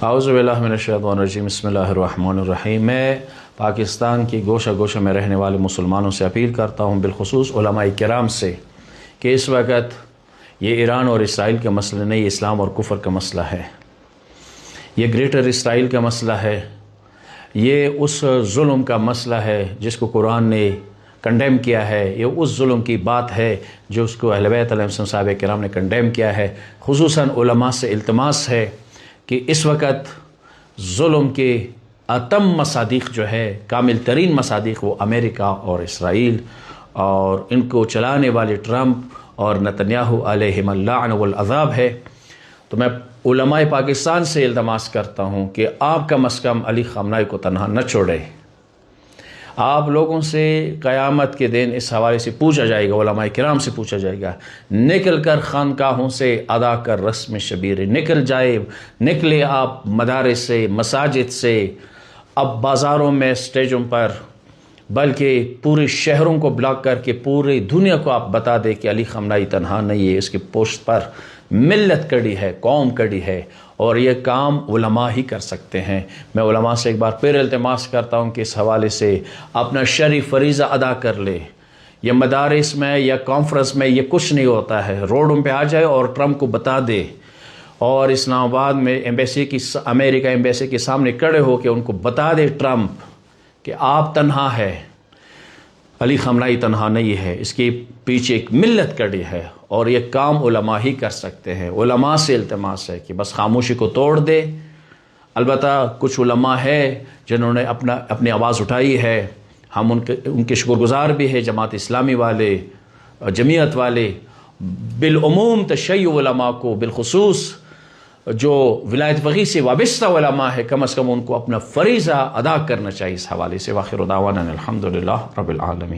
اعوذ باللہ من الشیطان الرجیم بسم اللہ الرحمن الرحیم۔ میں پاکستان کی گوشہ گوشہ میں رہنے والے مسلمانوں سے اپیل کرتا ہوں، بالخصوص علماء کرام سے، کہ اس وقت یہ ایران اور اسرائیل کا مسئلہ نہیں، اسلام اور کفر کا مسئلہ ہے۔ یہ گریٹر اسرائیل کا مسئلہ ہے، یہ اس ظلم کا مسئلہ ہے جس کو قرآن نے کنڈیم کیا ہے، یہ اس ظلم کی بات ہے جو اس کو اہل بیت علیہ السلام صحابہ کرام نے کنڈیم کیا ہے۔ خصوصاً علماء سے التماس ہے کہ اس وقت ظلم کے اتم مصادیق جو ہے، کامل ترین مصادیق، وہ امریکہ اور اسرائیل اور ان کو چلانے والے ٹرمپ اور نتنیاہو علیہم اللعن والعذاب ہے۔ تو میں علماء پاکستان سے التماس کرتا ہوں کہ آپ کم از کم علی خامنہ کو تنہا نہ چھوڑے۔ آپ لوگوں سے قیامت کے دن اس حوالے سے پوچھا جائے گا، علماء کرام سے پوچھا جائے گا۔ نکل کر خانقاہوں سے ادا کر رسم شبیر، نکلے آپ مدارس سے، مساجد سے، اب بازاروں میں، اسٹیجوں پر، بلکہ پورے شہروں کو بلاک کر کے پوری دنیا کو آپ بتا دیں کہ علی خامنہ تنہا نہیں ہے، اس کی پشت پر ملت کڑی ہے، قوم کڑی ہے، اور یہ کام علماء ہی کر سکتے ہیں۔ میں علماء سے ایک بار پھر التماس کرتا ہوں کہ اس حوالے سے اپنا شرعی فریضہ ادا کر لے۔ یہ مدارس میں یا کانفرنس میں یہ کچھ نہیں ہوتا ہے، روڈوں پہ آ جائے اور ٹرمپ کو بتا دے، اور اسلام آباد میں امریکہ ایمبیسی کے سامنے کھڑے ہو کے ان کو بتا دے ٹرمپ کہ آپ تنہا ہے، علی خامنہ تنہا نہیں ہے، اس کے پیچھے ایک ملت کڑی ہے، اور یہ کام علماء ہی کر سکتے ہیں۔ علماء سے التماس ہے کہ بس خاموشی کو توڑ دے۔ البتہ کچھ علماء ہے جنہوں نے اپنی آواز اٹھائی ہے، ہم ان کے شکر گزار بھی ہیں، جماعت اسلامی والے، جمعیت والے، بالعموم تشیع علماء کو، بالخصوص جو ولایت فقیہ سے وابستہ علماء ہے، کم از کم ان کو اپنا فریضہ ادا کرنا چاہیے اس حوالے سے۔ وآخر دعوانا الحمدللہ رب العالمین۔